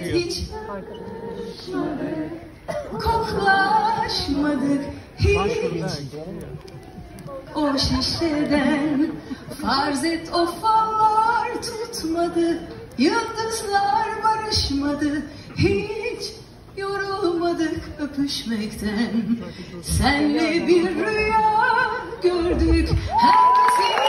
Evet, hiç koklaşmadık hiç. O şişeden farz et o fallar tutmadı, yıldızlar barışmadı, hiç yorulmadık öpüşmekten. Senle bir rüya gördük, herkesin